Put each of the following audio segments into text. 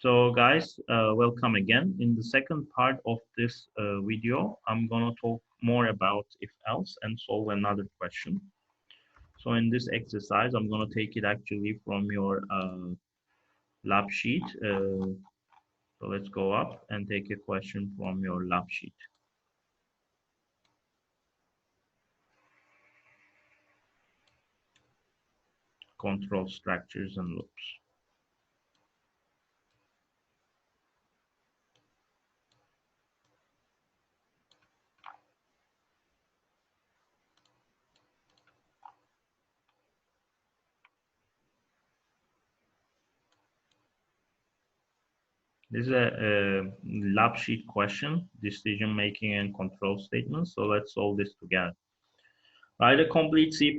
So guys, welcome again. In the second part of this video, I'm gonna talk more about if else and solve another question. So in this exercise, I'm gonna take it actually from your lab sheet. So let's go up and take a question from your lab sheet. Control structures and loops. This is a lab sheet question, decision making and control statements. So let's solve this together. Write a complete C++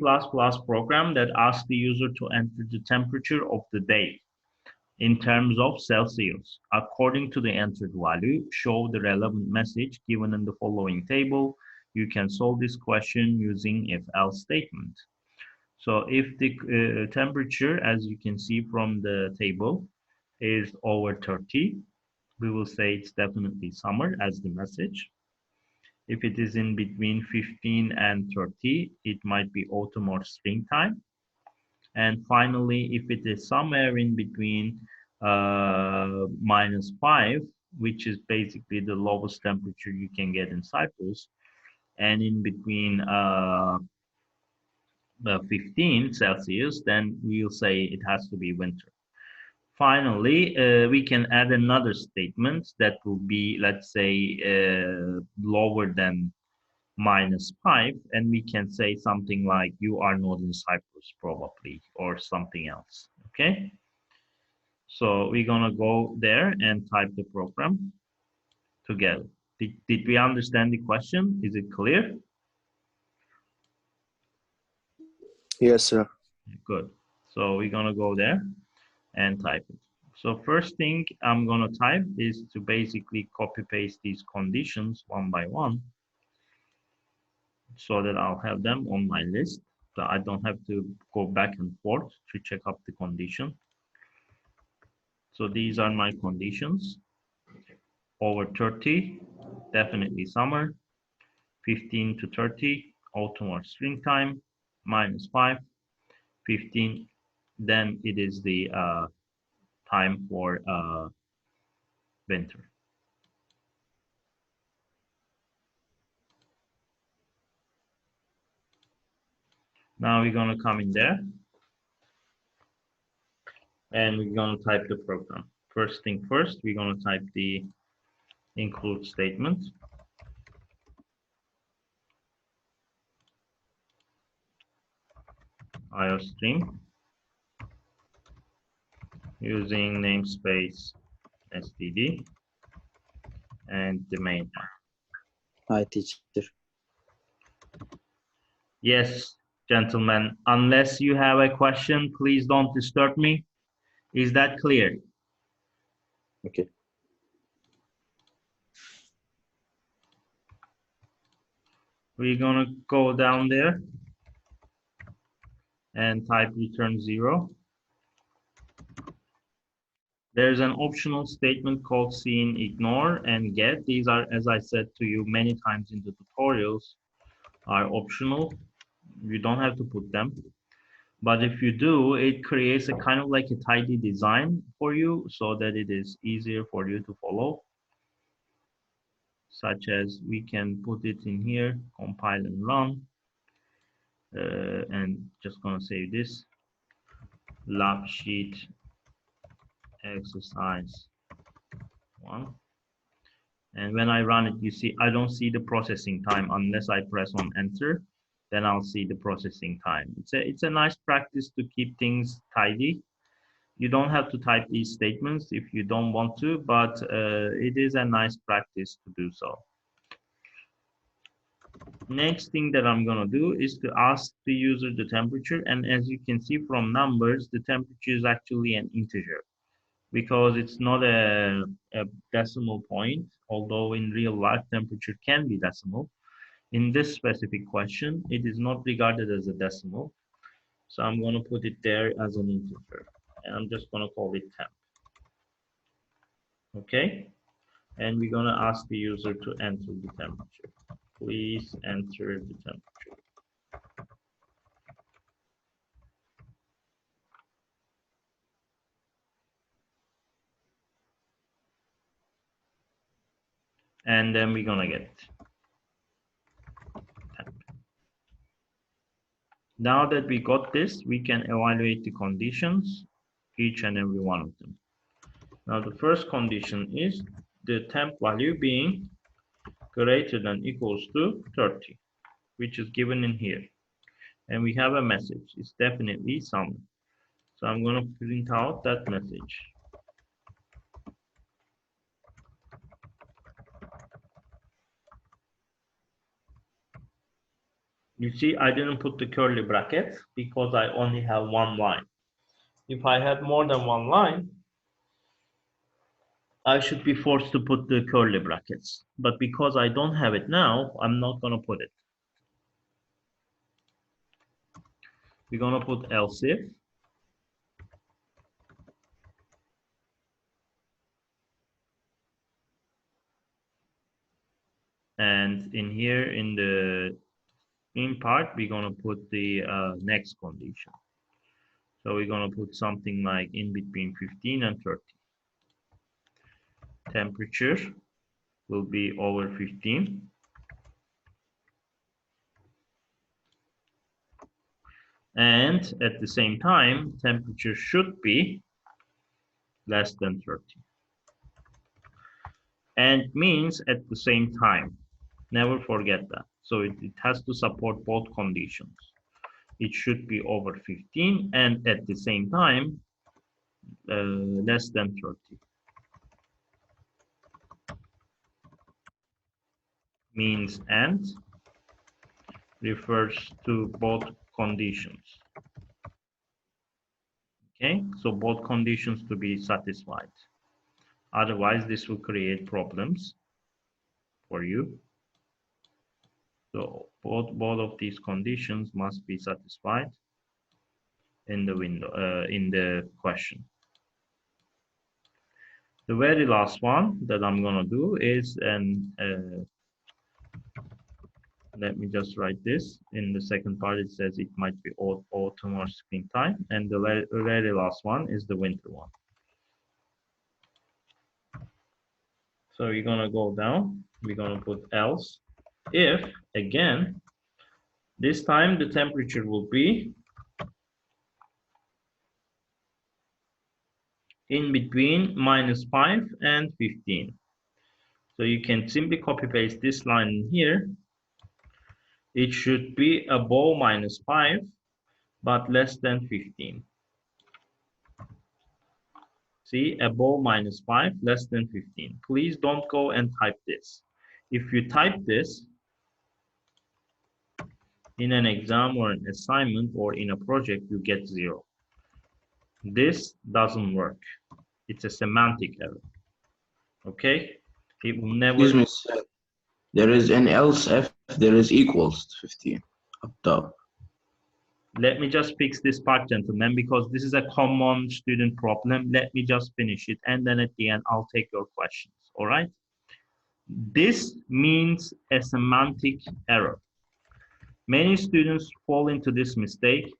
program that asks the user to enter the temperature of the day in terms of Celsius. According to the entered value, show the relevant message given in the following table. You can solve this question using if-else statement. So if the temperature, as you can see from the table, is over 30, we will say it's definitely summer as the message. If it is in between 15 and 30, it might be autumn or springtime. And finally, if it is somewhere in between -5, which is basically the lowest temperature you can get in Cyprus, and in between 15 Celsius, then we'll say it has to be winter. Finally, we can add another statement that will be, let's say, lower than -5, and we can say something like you are not in Cyprus probably, or something else. Okay, so we're gonna go there and type the program together. Did we understand the question? Is it clear? Yes, sir. Good. So we're gonna go there and type it. So first thing I'm gonna type is to basically copy paste these conditions one by one, so that I'll have them on my list. So I don't have to go back and forth to check up the condition. So these are my conditions. Over 30, definitely summer. 15 to 30, autumn or springtime. -5, 15, then it is the time for winter. Now we're gonna come in there and we're gonna type the program. First thing first, we're gonna type the include statement. iostream using namespace std and the main. Hi, teacher. Yes, gentlemen, unless you have a question, please don't disturb me. Is that clear? Okay. We're gonna go down there and type return 0. There's an optional statement called scene ignore and get. These are, as I said to you many times in the tutorials, are optional. You don't have to put them. But if you do, it creates a kind of like a tidy design for you so that it is easier for you to follow. Such as we can put it in here, compile and run. And just gonna save this. Lab sheet exercise 1. And when I run it, you see, I don't see the processing time unless I press on enter, then I'll see the processing time. It's a nice practice to keep things tidy. You don't have to type these statements if you don't want to, but it is a nice practice to do so. Next thing that I'm gonna do is to ask the user the temperature, and as you can see from numbers, the temperature is actually an integer, because it's not a decimal point, although in real life temperature can be decimal. In this specific question, it is not regarded as a decimal. So I'm going to put it there as an integer. And I'm just going to call it temp. Okay, and we're gonna ask the user to enter the temperature. Please enter the temperature. And then we're gonna get temp. Now that we got this, we can evaluate the conditions, each and every one of them. Now the first condition is the temp value being greater than equals to 30, which is given in here. And we have a message. It's definitely summer. So I'm going to print out that message. You see, I didn't put the curly brackets because I only have one line. If I had more than one line, I should be forced to put the curly brackets. But because I don't have it now, I'm not going to put it. We're going to put else if. And in here, in the in part, we're going to put the next condition. So we're going to put something like in between 15 and 30. Temperature will be over 15. And at the same time, temperature should be less than 30. And means at the same time. Never forget that. So it has to support both conditions. It should be over 15 and at the same time, less than 30. Means and refers to both conditions. Okay, so both conditions to be satisfied. Otherwise, this will create problems for you. So both of these conditions must be satisfied in the window in the question. The very last one that I'm gonna do is let me just write this. In the second part, it says it might be autumn or springtime, and the very last one is the winter one. So you're gonna go down. We're gonna put else if again. This time the temperature will be in between -5 and 15. So you can simply copy paste this line in here. It should be above -5, but less than 15. See, above -5, less than 15. Please don't go and type this. If you type this in an exam or an assignment or in a project, you get 0. This doesn't work. It's a semantic error. Okay? It will never. Excuse me, sir. There is an else if there is equals to 15 up top. Let me just fix this part, gentlemen, because this is a common student problem. Let me just finish it, and then at the end, I'll take your questions, all right? This means a semantic error. Many students fall into this mistake.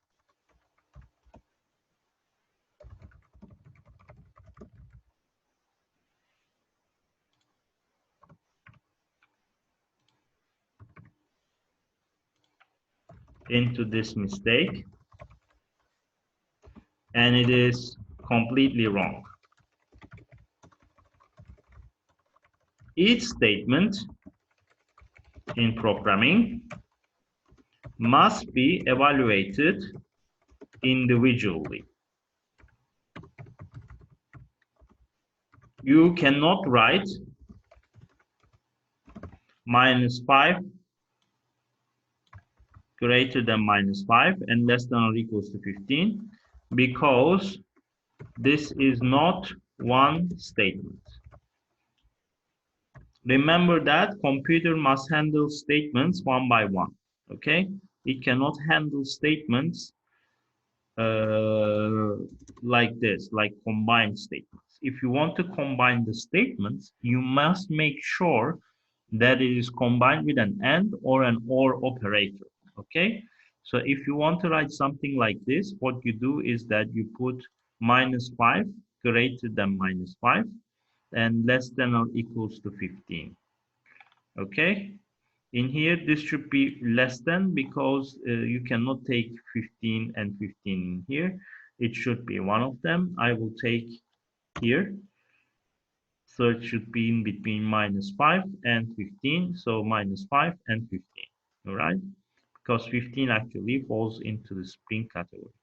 And it is completely wrong. Each statement in programming must be evaluated individually. You cannot write -5 greater than -5 and less than or equals to 15 because this is not one statement. Remember that computer must handle statements one by one, okay? It cannot handle statements like this, like combined statements. if you want to combine the statements, you must make sure that it is combined with an AND or an OR operator, okay? So if you want to write something like this, what you do is that you put -5 greater than -5 and less than or equals to 15, okay? In here, this should be less than because you cannot take 15 and 15 in here. It should be one of them. I will take here. So it should be in between -5 and 15. So -5 and 15, all right? Because 15 actually falls into the spring category.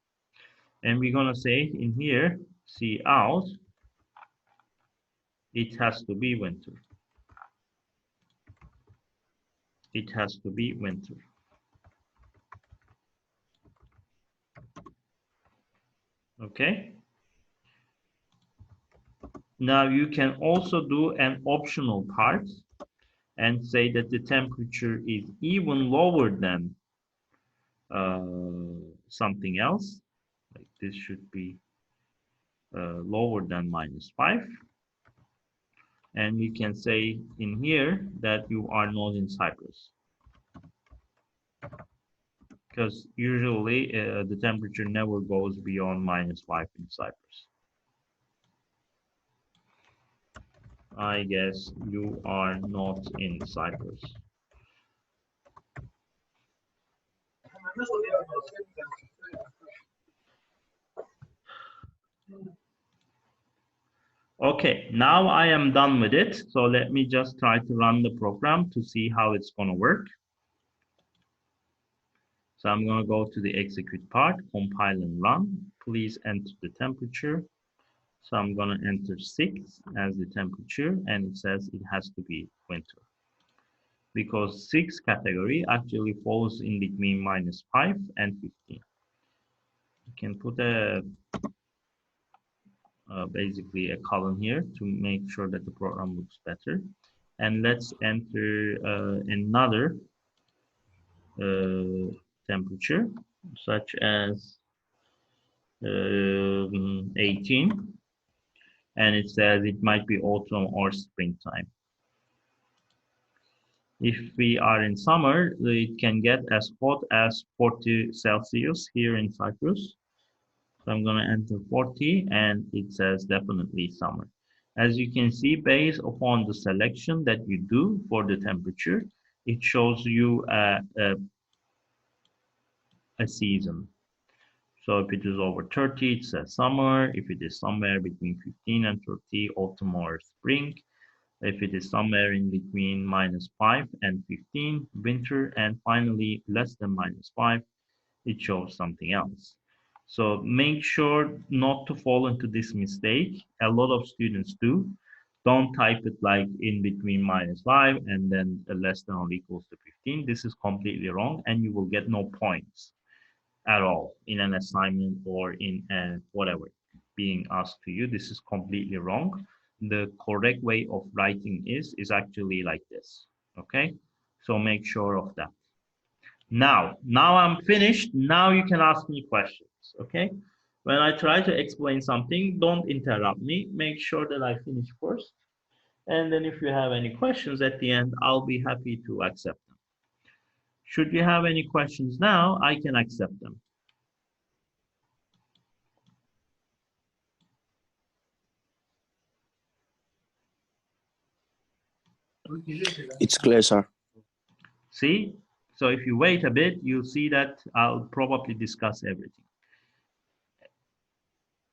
And we're gonna say in here, see out, it has to be winter. It has to be winter. Okay. Now you can also do an optional part and say that the temperature is even lower than something else. Like this should be lower than -5. And we can say in here that you are not in Cyprus. Because usually the temperature never goes beyond -5 in Cyprus. I guess you are not in Cyprus. Okay, now I am done with it. So let me just try to run the program to see how it's going to work. So I'm going to go to the execute part, compile and run. Please enter the temperature. So I'm going to enter 6 as the temperature, and it says it has to be winter. Because 6 category actually falls in between -5 and 15. You can put a basically a column here to make sure that the program looks better. And let's enter another temperature, such as 18. And it says it might be autumn or springtime. If we are in summer, it can get as hot as 40 Celsius here in Cyprus. So I'm going to enter 40 and it says definitely summer. As you can see, based upon the selection that you do for the temperature, it shows you a season. So if it is over 30, it says summer. If it is somewhere between 15 and 30, autumn or spring. If it is somewhere in between -5 and 15, winter. And finally, less than -5, it shows something else. So make sure not to fall into this mistake. A lot of students do. Don't type it like in between -5 and then less than or equals to 15. This is completely wrong and you will get no points at all in an assignment or in whatever being asked to you. This is completely wrong. The correct way of writing is actually like this, okay? So make sure of that. Now I'm finished. Now you can ask me questions, okay? When I try to explain something, don't interrupt me. Make sure that I finish first. And then if you have any questions at the end, I'll be happy to accept them. Should you have any questions now, I can accept them. It's clear, sir. See? So if you wait a bit, you'll see that I'll probably discuss everything.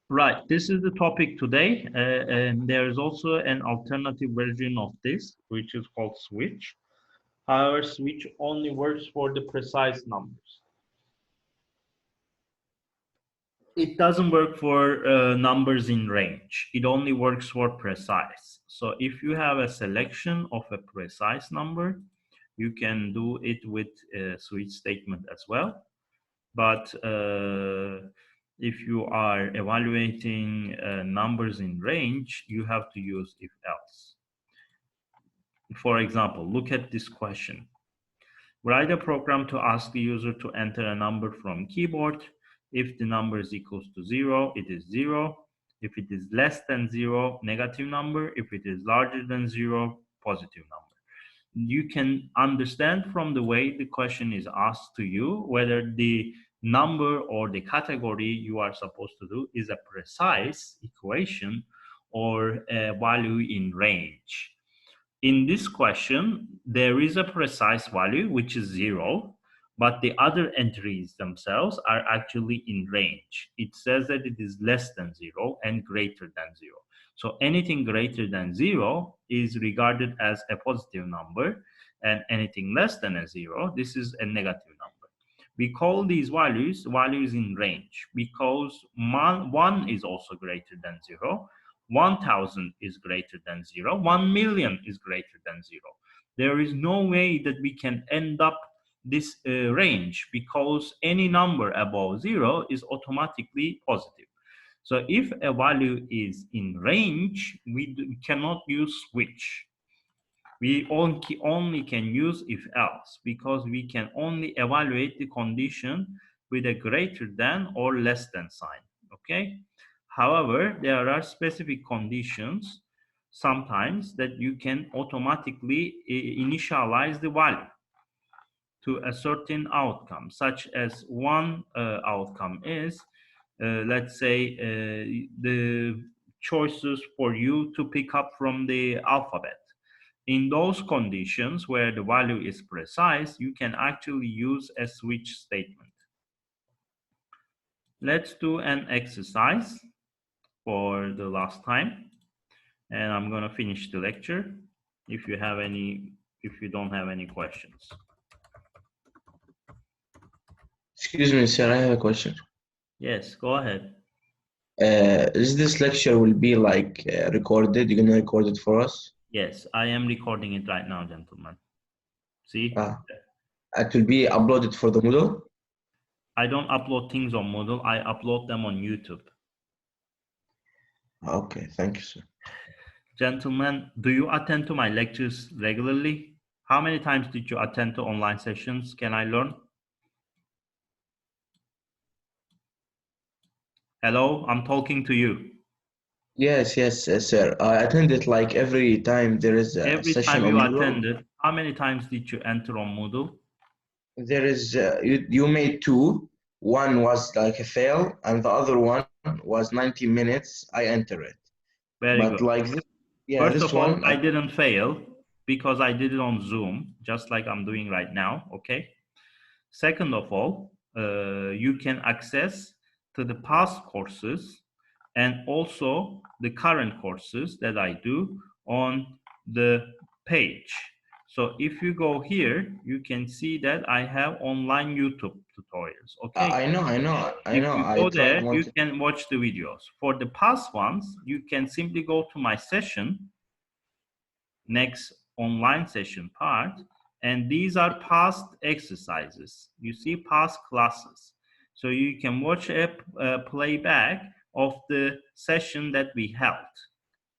Right, this is the topic today. And there is also an alternative version of this, which is called switch. However, switch only works for the precise numbers. It doesn't work for numbers in range. It only works for precise. So if you have a selection of a precise number, you can do it with a switch statement as well. But if you are evaluating numbers in range, you have to use if else. For example, look at this question. Write a program to ask the user to enter a number from keyboard. If the number is equals to 0, it is 0. If it is less than 0, negative number. If it is larger than 0, positive number. You can understand from the way the question is asked to you whether the number or the category you are supposed to do is a precise equation or a value in range. In this question, there is a precise value, which is 0, but the other entries themselves are actually in range. It says that it is less than 0 and greater than 0. So anything greater than 0 is regarded as a positive number, and anything less than a 0, this is a negative number. We call these values in range because 1 is also greater than 0. 1,000 is greater than 0. 1 million is greater than 0. There is no way that we can end up this range because any number above 0 is automatically positive. So if a value is in range, we cannot use switch. We only can use if else because we can only evaluate the condition with a greater than or less than sign. Okay. However, there are specific conditions sometimes that you can automatically initialize the value to a certain outcome, such as one outcome is, let's say, the choices for you to pick up from the alphabet. In those conditions where the value is precise, you can actually use a switch statement. Let's do an exercise for the last time, and I'm going to finish the lecture if you don't have any questions. Excuse me, sir, I have a question. Yes, go ahead. Is this lecture will be like recorded? You're gonna record it for us? Yes, I am recording it right now, gentlemen. See? It will be uploaded for the Moodle? I don't upload things on Moodle. I upload them on YouTube. Okay, thank you, sir. Gentlemen, do you attend to my lectures regularly? How many times did you attend to online sessions? Can I learn? Hello, I'm talking to you. Yes, sir. I attended like every time there is a Every session time on you Moodle. attended, how many times did you enter on Moodle? There is, you made 2. One was like a fail, and the other one was 90 minutes. I enter it. Very But good. like this, yeah, First this of all, one, I didn't fail because I did it on Zoom, just like I'm doing right now, okay? Second of all, you can access to the past courses and also the current courses that I do on the page. So if you go here, you can see that I have online YouTube tutorials, okay? I know. If you I go tried there, you one. can watch the videos. For the past ones, you can simply go to my session, next online session part, and these are past exercises. You see past classes. So you can watch a playback of the session that we held.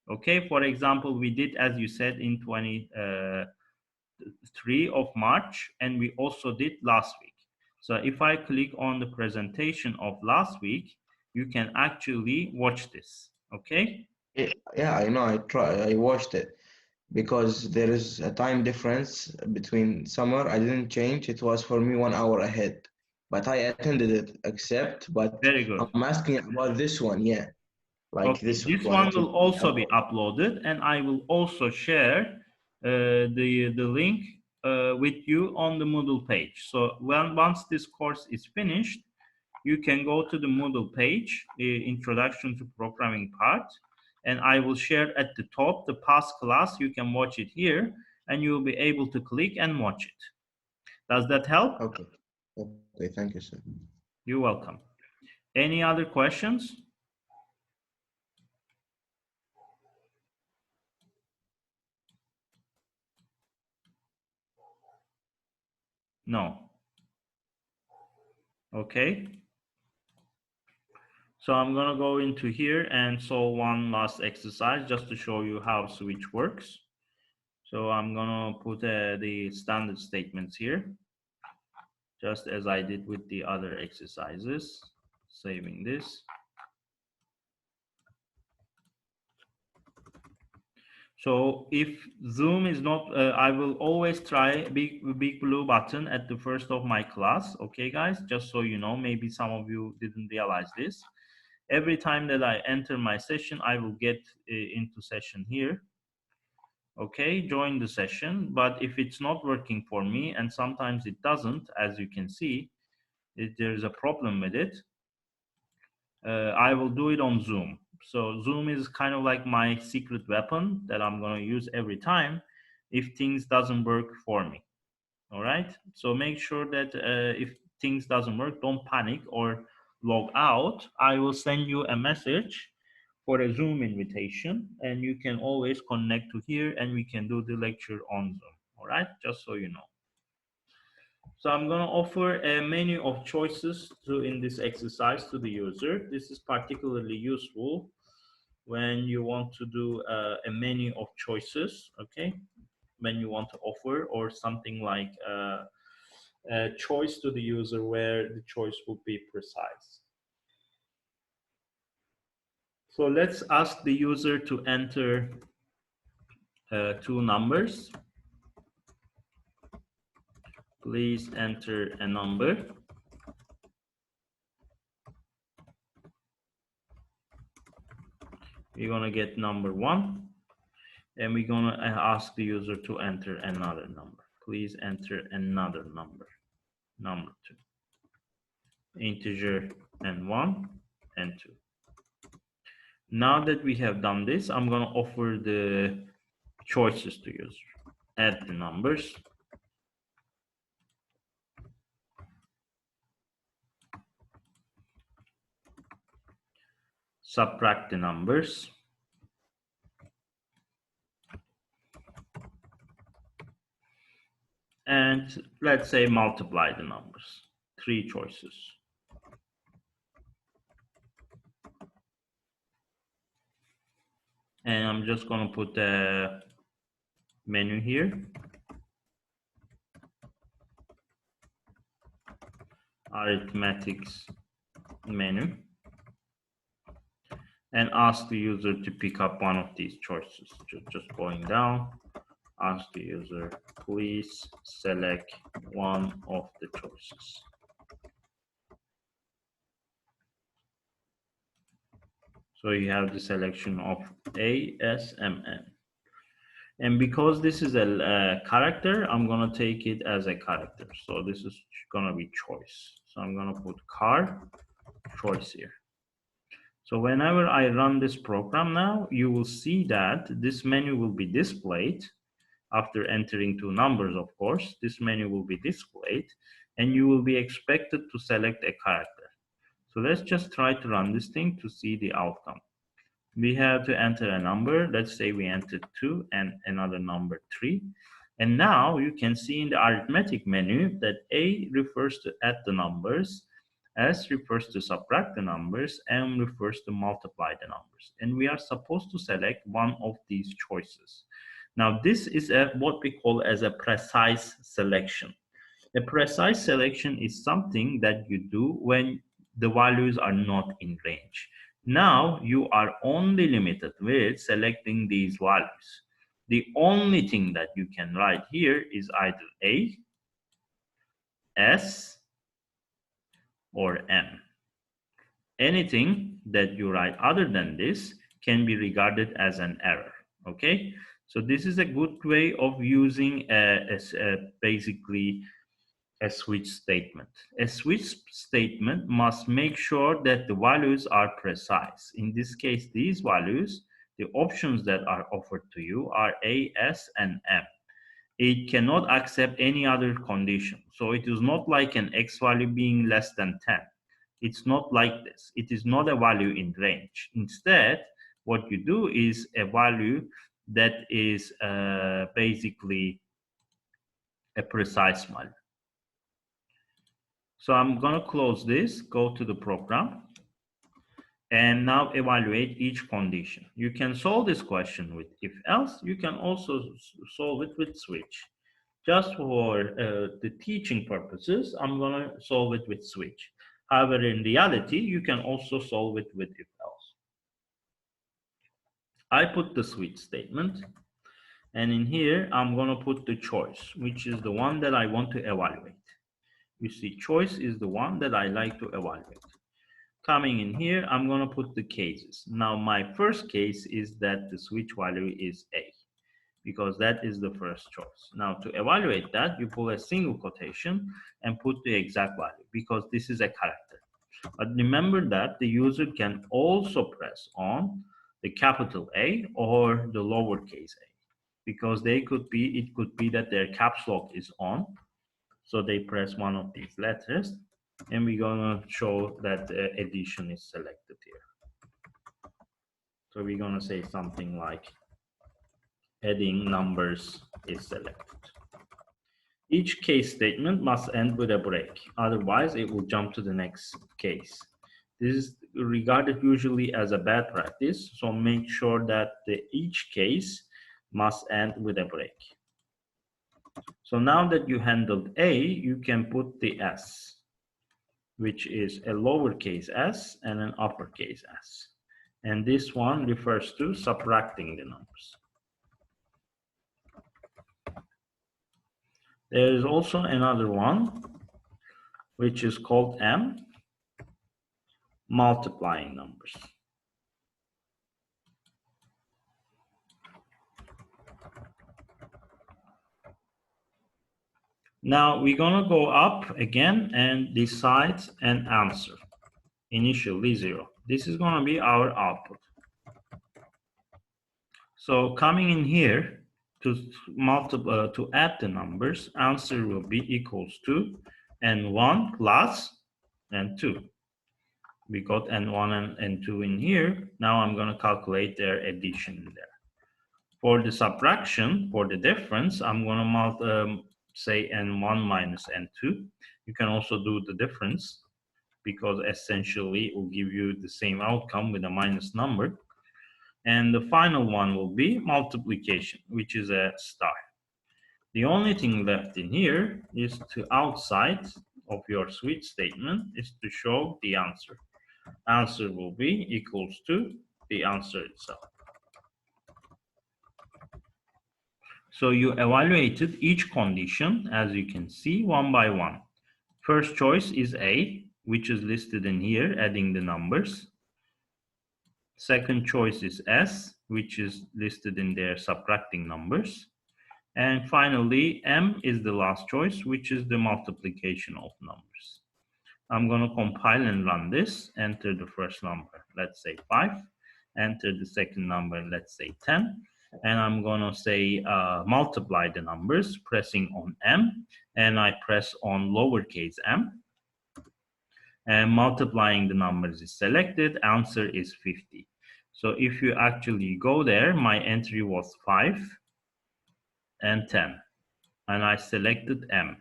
Okay, for example, we did, as you said, in 23 of March, and we also did last week. So if I click on the presentation of last week, you can actually watch this, okay? Yeah, I know. I watched it because there is a time difference between summer. I didn't change. It was for me 1 hour ahead, but I attended it. But Very good. I'm asking about this one. Yeah, like Okay, this this one. one will also be uploaded, and I will also share the link with you on the Moodle page. So once this course is finished, you can go to the Moodle page, Introduction to Programming part, and I will share at the top the past class. You can watch it here, and you will be able to click and watch it. Does that help? Okay. Okay, thank you, sir. You're welcome. Any other questions? No. Okay. So I'm gonna go into here and solve one last exercise just to show you how switch works. So I'm gonna put the standard statements here, just as I did with the other exercises. Saving this. So if Zoom is not, I will always try big blue button at the first of my class. Okay, guys, just so you know, maybe some of you didn't realize this. Every time that I enter my session, I will get into session here. Okay, join the session. But if it's not working for me, and sometimes it doesn't, as you can see, there's a problem with it. I will do it on Zoom. So Zoom is kind of like my secret weapon that I'm going to use every time if things doesn't work for me. All right. So make sure that if things doesn't work, don't panic or log out. I will send you a message for a Zoom invitation, and you can always connect to here, and we can do the lecture on Zoom. All right. Just so you know. So I'm going to offer a menu of choices in this exercise to the user. This is particularly useful when you want to do a menu of choices, okay? When you want to offer or something like a choice to the user where the choice will be precise. So let's ask the user to enter two numbers. Please enter a number. We're gonna get number 1, and we're gonna ask the user to enter another number. Please enter another number. Number 2. Integer and 1 and 2. Now that we have done this, I'm gonna offer the choices to user. Add the numbers. Subtract the numbers. And let's say multiply the numbers. 3 choices. And I'm just gonna put the menu here. Arithmetics menu. And ask the user to pick up one of these choices. Just going down. Ask the user, please select one of the choices. So you have the selection of ASMN. And because this is a character, I'm gonna take it as a character. So this is gonna be choice. So I'm gonna put car choice here. So whenever I run this program now, you will see that this menu will be displayed. After entering 2 numbers, of course, this menu will be displayed, and you will be expected to select a character. So let's just try to run this thing to see the outcome. We have to enter a number. Let's say we entered 2 and another number 3. And now you can see in the arithmetic menu that A refers to add the numbers, S refers to subtract the numbers, M refers to multiply the numbers. And we are supposed to select one of these choices. Now, this is what we call as a precise selection. A precise selection is something that you do when the values are not in range. Now, you are only limited with selecting these values. The only thing that you can write here is either A, S, or M. Anything that you write other than this can be regarded as an error, okay? So this is a good way of using basically a switch statement. A switch statement must make sure that the values are precise. In this case, these values, the options that are offered to you are A, S, and M. It cannot accept any other condition. So it is not like an X value being less than 10. It's not like this. It is not a value in range. Instead, what you do is a value that is basically a precise value. So I'm going to close this, go to the program, and now evaluate each condition. You can solve this question with if else. You can also solve it with switch. Just for the teaching purposes, I'm going to solve it with switch. However, in reality, you can also solve it with if else. I put the switch statement. And in here, I'm going to put the choice, which is the one that I want to evaluate. You see, choice is the one that I like to evaluate. Coming in here, I'm going to put the cases. Now, my first case is that the switch value is A, because that is the first choice. Now, to evaluate that, you pull a single quotation and put the exact value, because this is a character. But remember that the user can also press on the capital A or the lowercase a, because it could be that their caps lock is on. So they press one of these letters, and we're gonna show that the addition is selected here. So we're gonna say something like adding numbers is selected. Each case statement must end with a break, otherwise it will jump to the next case. This is regarded usually as a bad practice, so make sure that each case must end with a break. So now that you handled A, you can put the S, which is a lowercase s and an uppercase s. And this one refers to subtracting the numbers. There is also another one, which is called M, multiplying numbers. Now we're gonna go up again and decide an answer, initially 0. This is gonna be our output. So coming in here to add the numbers, answer will be equals to n1 plus n2. We got n1 and n2 in here. Now I'm going to calculate their addition there. For the subtraction, for the difference, I'm going to say n1 minus n2. You can also do the difference, because essentially it will give you the same outcome with a minus number. And the final one will be multiplication, which is a star. The only thing left in here is to outside of your switch statement is to show the answer. Answer will be equals to the answer itself. So you evaluated each condition, as you can see, one by one. First choice is A, which is listed in here, adding the numbers. Second choice is S, which is listed in there, subtracting numbers. And finally, M is the last choice, which is the multiplication of numbers. I'm going to compile and run this, enter the first number, let's say 5, enter the second number, let's say 10, and I'm going to say multiply the numbers, pressing on M, and I press on lowercase m, and multiplying the numbers is selected, answer is 50. So if you actually go there, my entry was 5 and 10, and I selected M.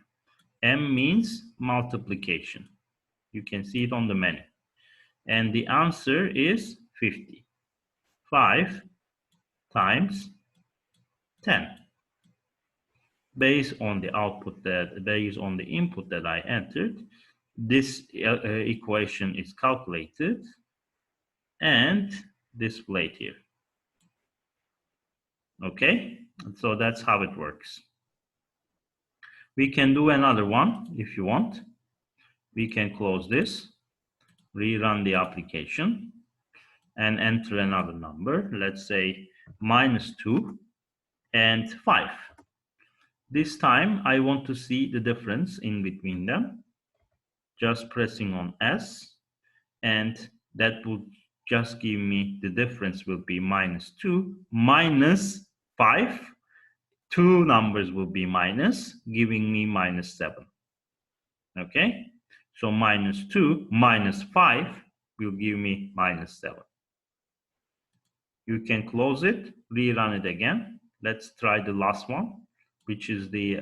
M means multiplication. You can see it on the menu. And the answer is 50. 5 times 10. Based on the input that I entered, this equation is calculated and displayed here. Okay, so that's how it works. We can do another one if you want. We can close this, rerun the application, and enter another number, let's say -2 and 5. This time I want to see the difference in between them. Just pressing on S, and that will just give me the difference will be -2 minus 5. Two numbers will be minus, giving me -7. Okay, so -2 minus 5 will give me -7. You can close it, rerun it again. Let's try the last one, which is the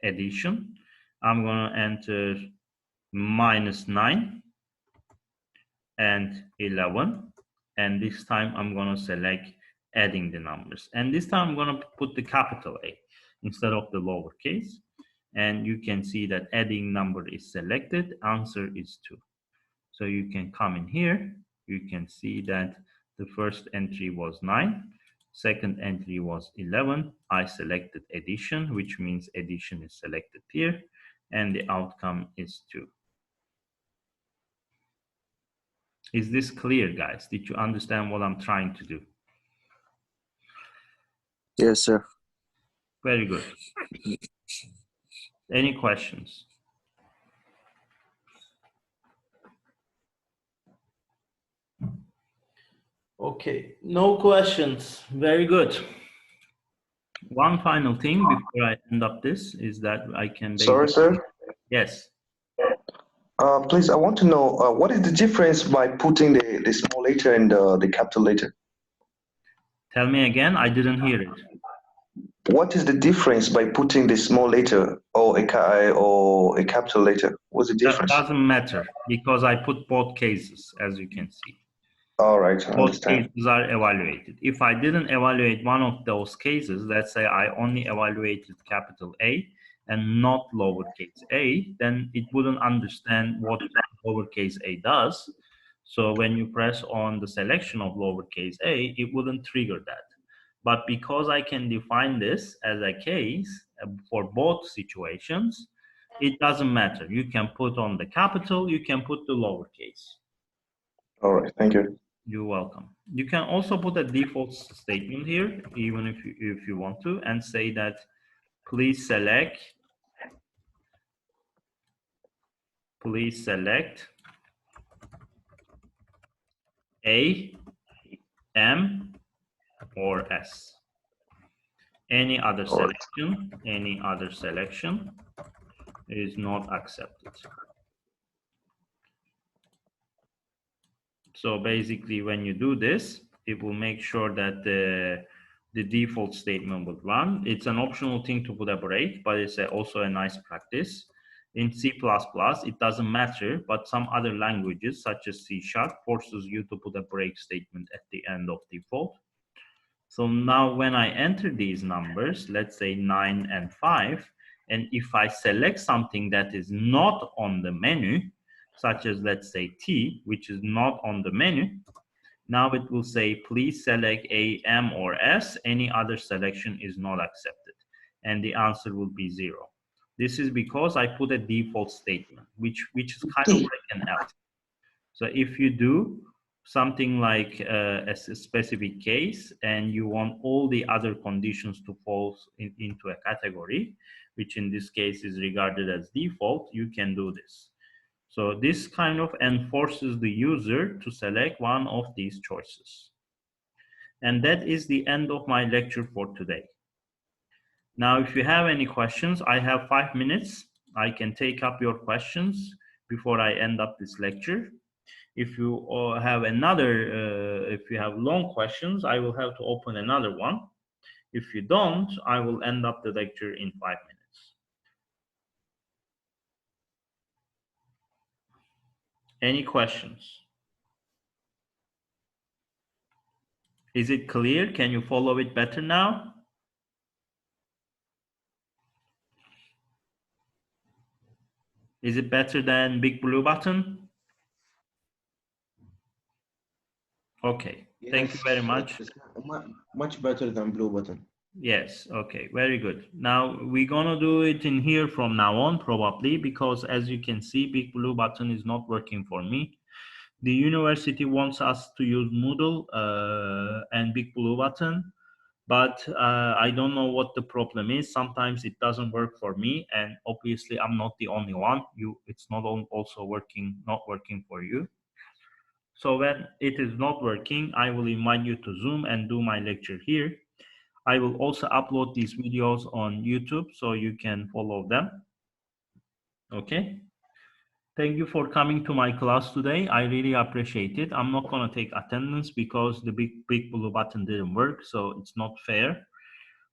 addition. I'm going to enter -9 and 11. And this time I'm going to select adding the numbers. And this time I'm going to put the capital A instead of the lowercase. And you can see that adding number is selected, answer is 2. So you can come in here, you can see that the first entry was 9, Second entry was 11. I selected addition, which means addition is selected here, and the outcome is 2. Is this clear, guys? Did you understand what I'm trying to do? Yes, sir. Very good. Any questions? Okay, no questions. Very good. One final thing before I end up this is that I can Sorry, sir. Yes. Please, I want to know what is the difference by putting the small letter and the capital letter? Tell me again, I didn't hear it. What is the difference by putting the small letter or a capital letter? What's the That difference? doesn't matter because I put both cases, as you can see. All right, I Both understand. cases are evaluated. If I didn't evaluate one of those cases, let's say I only evaluated capital A and not lowercase a, then it wouldn't understand what lowercase a does. So when you press on the selection of lowercase a, it wouldn't trigger that. But because I can define this as a case for both situations, it doesn't matter. You can put on the capital, you can put the lowercase. All right, thank you. You're welcome. You can also put a default statement here, even if you want to, and say that please select A, M, or S. Any other selection is not accepted. So basically, when you do this, it will make sure that the default statement will run. It's an optional thing to put a break, but it's also a nice practice. In C++, it doesn't matter, but some other languages, such as C#, forces you to put a break statement at the end of default. So now when I enter these numbers, let's say 9 and 5, and if I select something that is not on the menu, such as let's say T, which is not on the menu, now it will say, please select A, M, or S. Any other selection is not accepted. And the answer will be 0. This is because I put a default statement, which is kind of like an else. So if you do something like a specific case and you want all the other conditions to fall into a category, which in this case is regarded as default, you can do this. So this kind of enforces the user to select one of these choices. And that is the end of my lecture for today. Now, if you have any questions, I have 5 minutes. I can take up your questions before I end up this lecture. If you have if you have long questions, I will have to open another one. If you don't, I will end up the lecture in 5 minutes. Any questions? Is it clear? Can you follow it better now? Is it better than Big Blue Button? Okay, yes. Thank you very much. It's much better than Blue Button. Yes, okay, very good. Now we're gonna do it in here from now on probably, because as you can see, Big Blue Button is not working for me. The university wants us to use Moodle and Big Blue Button, but I don't know what the problem is. Sometimes it doesn't work for me, and obviously I'm not the only one. It's not also not working for you. So when it is not working, I will invite you to Zoom and do my lecture here. I will also upload these videos on YouTube so you can follow them. Okay. Thank you for coming to my class today. I really appreciate it. I'm not going to take attendance because the big blue button didn't work. So it's not fair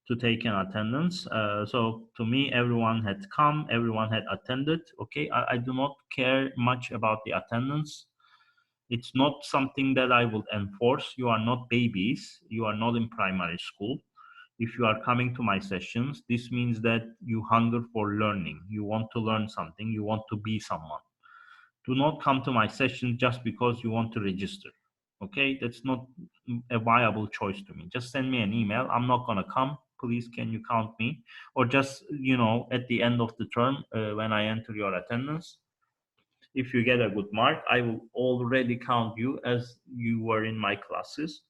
to take an attendance. So to me, everyone had come, everyone had attended. Okay. I do not care much about the attendance. It's not something that I will enforce. You are not babies. You are not in primary school. If you are coming to my sessions, this means that you hunger for learning. You want to learn something. You want to be someone. Do not come to my session just because you want to register. Okay, that's not a viable choice to me. Just send me an email. I'm not gonna come. Please, can you count me? Or just, you know, at the end of the term, when I enter your attendance, if you get a good mark, I will already count you as you were in my classes,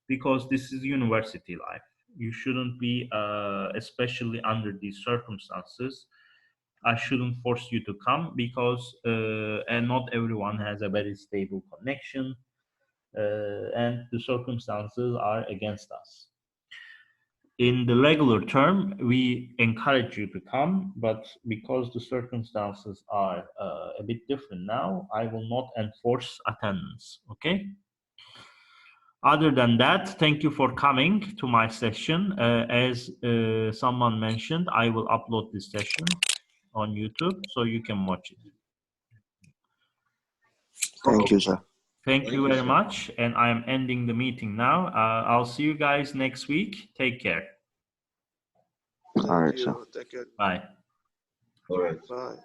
because this is university life. You shouldn't be, especially under these circumstances, I shouldn't force you to come, because and not everyone has a very stable connection, and the circumstances are against us. In the regular term, we encourage you to come, but because the circumstances are a bit different now, I will not enforce attendance, okay? Other than that, thank you for coming to my session. As someone mentioned, I will upload this session on YouTube so you can watch it. Thank you, sir. Thank you very much, and I am ending the meeting now. I'll see you guys next week. Take care. All right, sir. Thank you. Bye. All right. Bye.